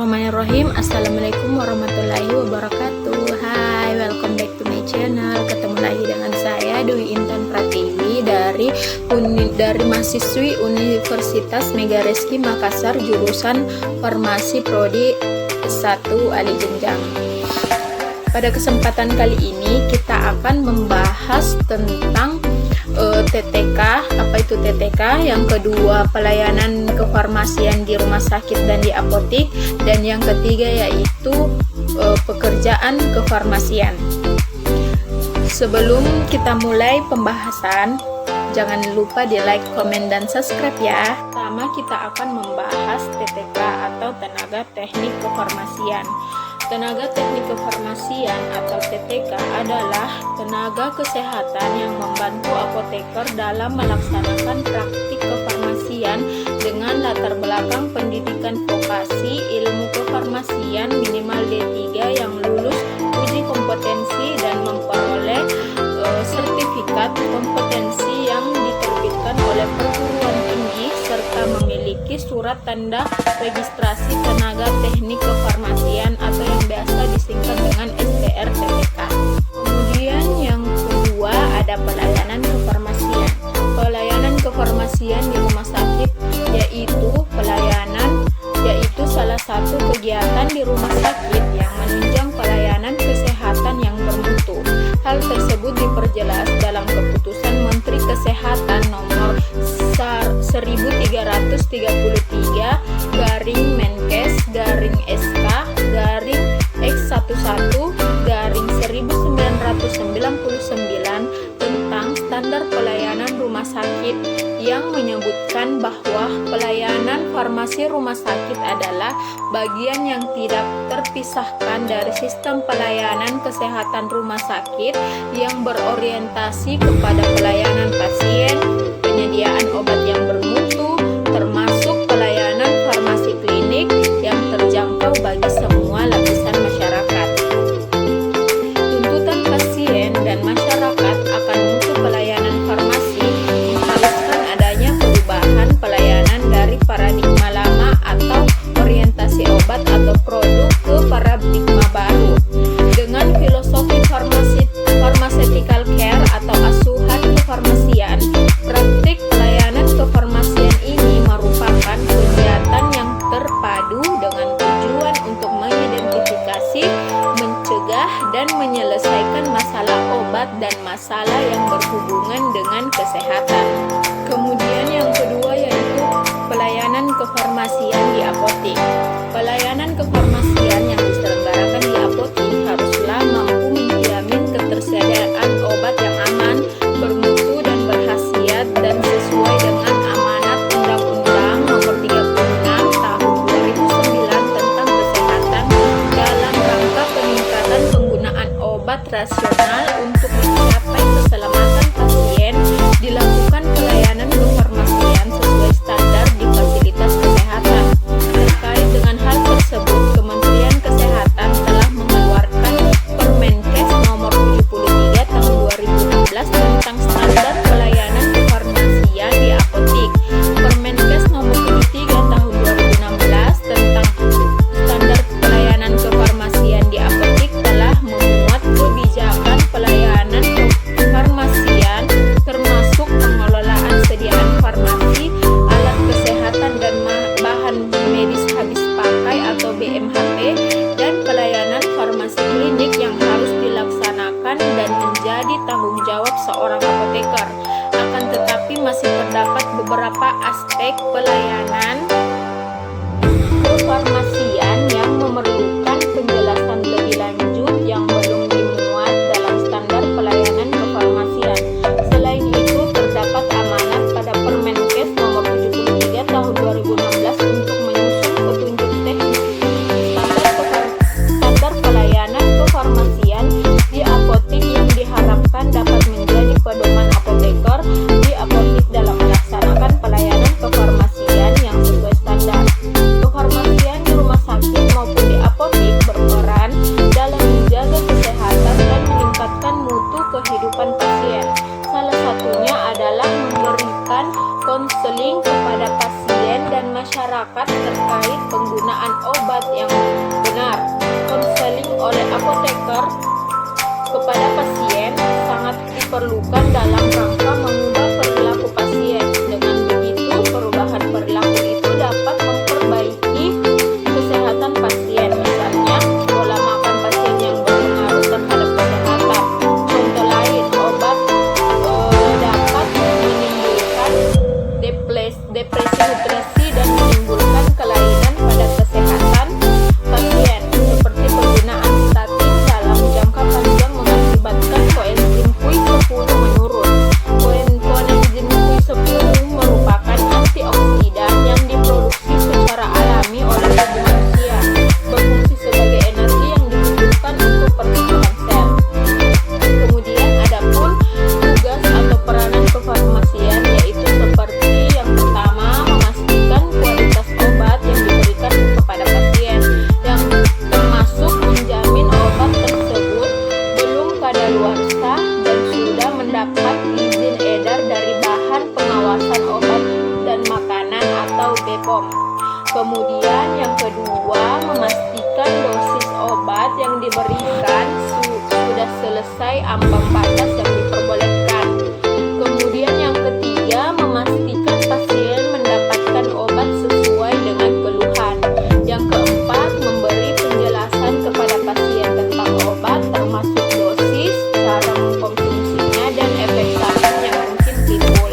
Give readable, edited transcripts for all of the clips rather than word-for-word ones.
Bismillahirrahmanirrahim. Assalamualaikum warahmatullahi wabarakatuh. Hai, welcome back to my channel. Ketemu lagi dengan saya Dwi Intan Pratiwi dari mahasiswi Universitas Megarizky Makassar, jurusan Farmasi Prodi S1 Ali Jenjang. Pada kesempatan kali ini kita akan membahas tentang TTK. Apa itu TTK? Yang kedua, pelayanan kefarmasian di rumah sakit dan di apotik, dan yang ketiga yaitu pekerjaan kefarmasian. Sebelum kita mulai pembahasan, jangan lupa di like, komen, dan subscribe ya. Pertama kita akan membahas TTK atau tenaga teknik kefarmasian. Tenaga teknik kefarmasian atau TTK adalah tenaga kesehatan yang membantu apoteker dalam melaksanakan praktik kefarmasian dengan latar belakang pendidikan vokasi ilmu kefarmasian minimal D3 yang lulus uji kompetensi dan memperoleh sertifikat kompetensi yang diterbitkan oleh perguruan tinggi serta memiliki surat tanda registrasi tenaga teknik kefarmasian atau yang biasa disingkat dengan STR TTK. Kemudian yang kedua ada pelayanan kefarmasian. Pelayanan kefarmasian di rumah sakit yaitu salah satu kegiatan di rumah sakit yang menunjang pelayanan kesehatan yang bermutu. Hal tersebut diperjelas dalam keputusan Menteri Kesehatan nomor 13/Menkes/X11/1999 tentang standar pelayanan rumah sakit yang menyebutkan bahwa pelayanan farmasi rumah sakit adalah bagian yang tidak terpisahkan dari sistem pelayanan kesehatan rumah sakit yang berorientasi kepada pelayanan pasien, penyediaan obat yang bermutu, termasuk pelayanan farmasi klinik yang terjangkau bagi semua lapisan masyarakat. Tuntutan pasien dan masyarakat akan mutu pelayanan farmasi mengharuskan adanya perubahan pelayanan dari paradigma lama atau orientasi obat atau produk ke paradigma baru. Dengan filosofi pharmaceutical care atau asuhan kefarmasian, praktik pelayanan kefarmasian ini merupakan kegiatan yang terpadu dengan tujuan untuk mengidentifikasi, mencegah, dan menyelesaikan masalah obat dan masalah yang berhubungan dengan kesehatan. Kemudian yang kedua yaitu pelayanan kefarmasian di apotik. Pelayanan kefarmasian yang diselenggarakan di apotik haruslah mampu menjamin ketersediaan obat yang aman, bermutu, dan berkhasiat dan sesuai dengan amanat Undang-Undang Nomor 36 Tahun 2009 tentang Kesehatan dalam rangka peningkatan penggunaan obat rasional untuk mencapai keselamatan pasien. Dilakukan pelayanan kefarmasian sesuai standar di fasilitas kesehatan. Terkait dengan hal tersebut, Kementerian Kesehatan telah mengeluarkan Permenkes Nomor 73 Tahun 2016 tentang standar pelayanan kefarmasian di apotik. Permenkes Nomor 73 Tahun 2016 tentang standar pelayanan kefarmasian di apotik telah memuat kebijakan pelayanan kefarmasian termasuk pengelolaan sediaan farmasi, alat kesehatan dan bahan medis habis pakai atau BMHP, dan pelayanan farmasi klinik yang harus dilaksanakan dan menjadi tanggung jawab seorang apoteker. Akan tetapi masih terdapat beberapa aspek pelayanan kefarmasian yang memerlukan penjelasan lebih lanjut yang belum dimuat dalam standar pelayanan kefarmasian. Selain itu, terdapat amanat pada Permenkes Nomor 73 Tahun 2016 untuk menyusun petunjuk teknis standar pelayanan kefarmasian di apotik yang diharapkan dapat menjadi pedoman apoteker di apotik dalam melaksanakan pelayanan kefarmasian. dokter kepada pasien sangat diperlukan dalam rangka mengubah perilaku pasien. Dengan begitu, perubahan perilaku itu dapat memperbaiki kesehatan pasien. Misalnya, pola makan pasien yang berpengaruh terhadap kesehatan. Contoh lain, obat dapat menimbulkan depresi nutrisi dan menimbulkan kelainan pada kesehatan pasien, seperti penggunaan statin dalam jangka panjang mengakibatkan koenzim Q10 menurun. Koenzim Q10 merupakan antioksidan yang diproduksi secara alami oleh tubuh manusia, berfungsi sebagai energi yang dibutuhkan untuk pertumbuhan sel. Kemudian adapun tugas atau peranan kefarmasian, yaitu seperti yang pertama, memastikan kualitas obat yang diberikan kepada pasien, yang termasuk menjamin obat tersebut belum kadaluarsa dan sudah mendapat izin edar dari Bahan Pengawasan Obat dan Makanan atau BPOM. Kemudian yang kedua, memastikan dosis obat yang diberikan sudah selesai ambang batas yang diperbolehkan. Kemudian yang ketiga, memastikan pasien mendapatkan obat sesuai dengan keluhan. Yang keempat, memberi penjelasan kepada pasien tentang obat, termasuk dosis, cara mengkonsumsinya, dan efek samping yang mungkin timbul.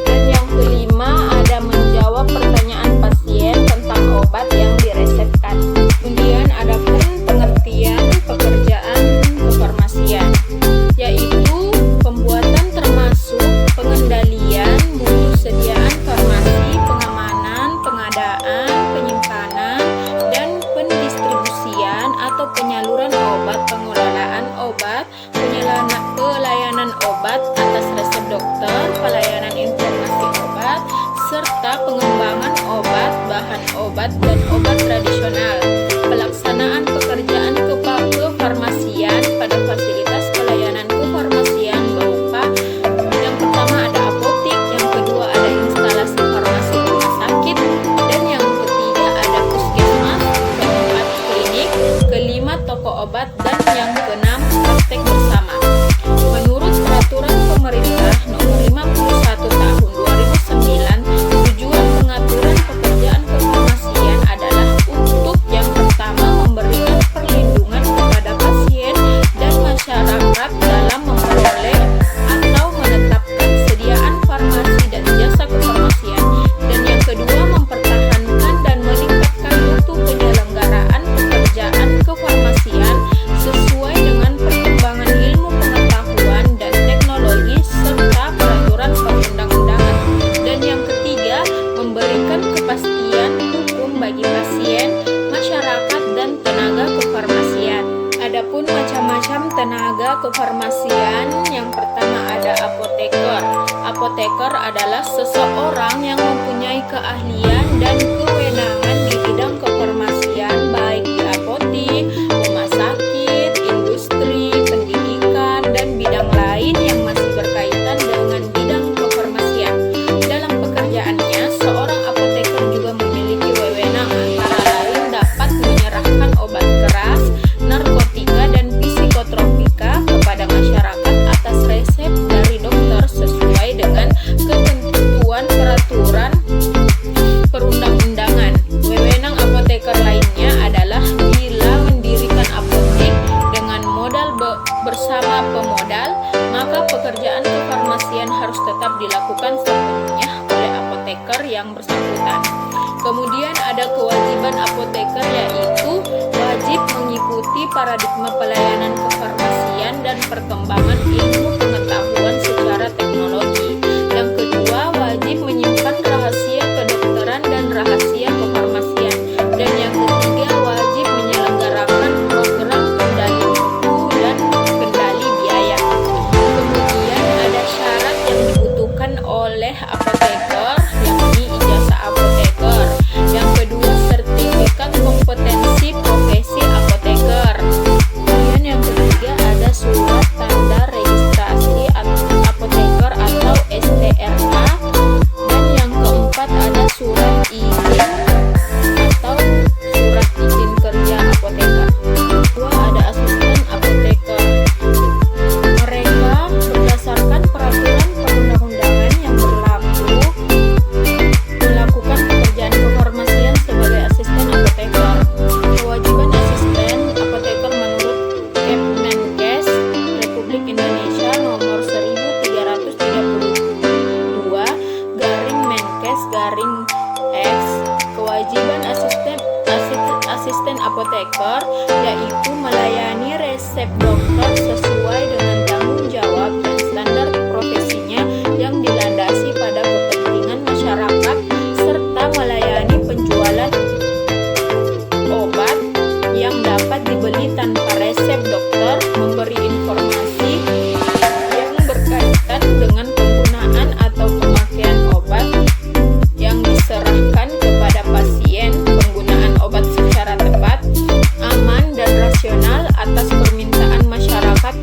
Dan yang kelima, ada menjawab pertanyaan pasien tentang obat yang diresepkan. Kemudian ada pun pengertian pekerjaan kefarmasian, yaitu pembuatan termasuk pengendalian mutu sediaan farmasi, pengamanan, pengadaan, penyimpanan, dan pendistribusian atau penyaluran obat, pengelolaan obat, pelayanan obat atas resep dokter, pelayanan informasi obat, serta pengembangan obat, bahan obat, dan obat tradisional. Pelaksanaan pekerjaan kefarmasian pada fasilitas pelayanan kefarmasian berupa yang pertama ada apotik, yang kedua ada instalasi farmasi rumah sakit, dan yang ketiga ada puskesmas, keempat klinik, kelima toko obat, dan yang keenam praktek bersama. Menurut Peraturan Pemerintah Nomor 51 Tahun 2009, tujuan pengaturan pekerjaan kefarmasian adalah untuk yang pertama memberikan perlindungan kepada pasien dan masyarakat dalam memperoleh atau menetapkan sediaan farmasi dan jasa kefarmasian, dan yang kedua mempertahankan dan meningkatkan mutu penyelenggaraan pekerjaan kefarmasian sesuai dengan perkembangan ilmu pengetahuan dan teknologi serta peraturan perundang-undangan, dan yang ketiga memberikan kepastian hukum bagi pasien, masyarakat, dan tenaga kefarmasian. Adapun macam-macam tenaga kefarmasian, yang pertama ada apoteker. Apoteker adalah seseorang yang mempunyai keahlian dan kewenangan di bidang kefarmasian, baik di apotik, rumah sakit, industri, pendidikan, dan bidang lain yang masih berkaitan dengan bidang kefarmasian. Dalam pekerjaannya, seorang apoteker juga memiliki wewenang antara lain dapat menyerahkan obat keras, narkotika, dan psikotropika kepada masyarakat atas resep dari dokter sesuai dengan ketentuan peraturan perundang-undangan. Wewenang apoteker lainnya adalah bila mendirikan apotek dengan modal bersama pemodal, maka pekerjaan kefarmasian harus tetap dilakukan sepenuhnya oleh apoteker yang bersangkutan. Kemudian ada kewajiban apoteker, yaitu wajib mengikuti paradigma pelayanan kefarmasian dan perkembangan ilmu pengetahuan secara teknologi. Yang kedua, wajib menyimpan rahasia kedokteran dan rahasia kefarmasian. Dan yang ketiga, wajib menyelenggarakan program kendali mutu dan kendali biaya. Kemudian ada syarat yang dibutuhkan oleh apoteker, yakni ijazah apoteker. Yang kedua, sertifikat kompetensi profesi apoteker. Kemudian yang ketiga ada surat tanda registrasi asisten apoteker, yaitu melayani resep dokter sesuai dengan tanggung jawab dan standar profesinya yang dilandasi pada kepentingan masyarakat, serta melayani penjualan obat yang dapat dibeli tanpa resep dokter, memberi informasi yang berkaitan dengan penggunaan atau pemakaian obat yang diserahkan kepada pasien, penggunaan obat secara tepat, aman, dan rasional atas permintaan masyarakat.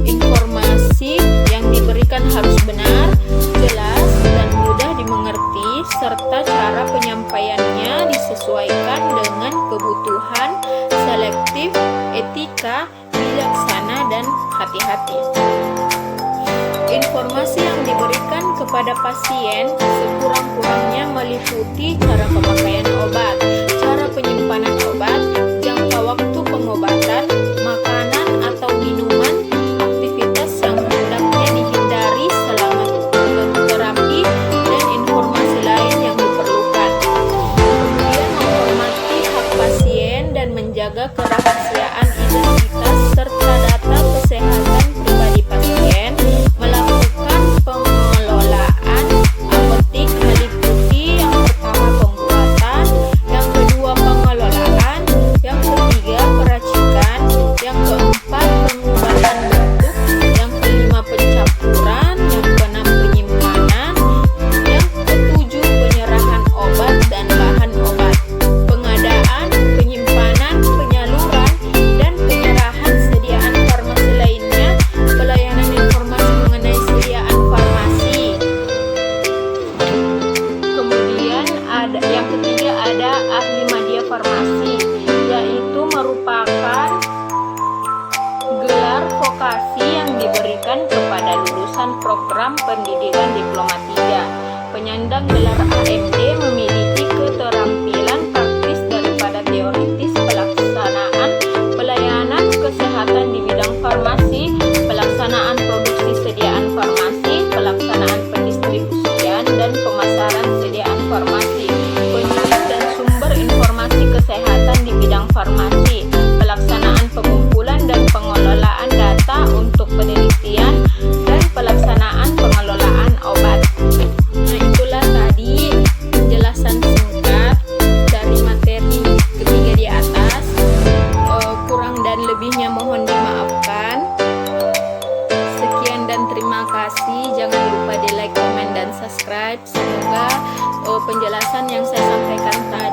Informasi yang diberikan harus benar, jelas, dan mudah dimengerti, serta cara penyampaiannya disesuaikan dengan kebutuhan, selektif, etika, bijaksana, dan hati-hati. Informasi yang diberikan kepada pasien sekurang-kurangnya meliputi cara pemakaian obat, cara penyimpanan obat, jangka waktu pengobatan, makanan atau minuman, aktivitas yang hendaknya dihindari selama terapi, dan informasi lain yang diperlukan. Kemudian menghormati hak pasien dan menjaga kerahasiaan identitas serta data kesehatan pribadi pasien. Melakukan pengelolaan apotik meliputi yang pertama pembuatan, yang kedua pengelolaan, yang ketiga peracikan, yang keempat pengubahan bentuk, yang kelima pencampuran, yang keenam penyimpanan, yang ketujuh penyerahan obat dan bahan obat, pengadaan, penyimpanan, penyaluran, dan penyerahan sediaan farmasi lainnya, pelayanan informasi mengenai sediaan farmasi. Kemudian yang ketiga ada ahli media farmasi, yaitu merupakan gelar vokasi yang diberikan kepada lulusan program pendidikan diploma 3. Penyandang gelar AMD memiliki keterampilan praktis daripada teoritis pelaksanaan pelayanan kesehatan di bidang farmasi, pelaksanaan produksi sediaan farmasi, pelaksanaan pendistribusian dan pemasaran sediaan farmasi, penyuluh dan sumber informasi kesehatan di bidang farmasi, pelaksanaan pengumpulan dan pengelolaan data untuk penelitian, dan pelaksanaan pengelolaan obat. Nah, itulah tadi penjelasan singkat dari materi ketiga di atas. Kurang dan lebihnya mohon dimaafkan. Sekian dan terima kasih. Jangan lupa di like, komen, dan subscribe. Semoga penjelasan yang saya sampaikan tadi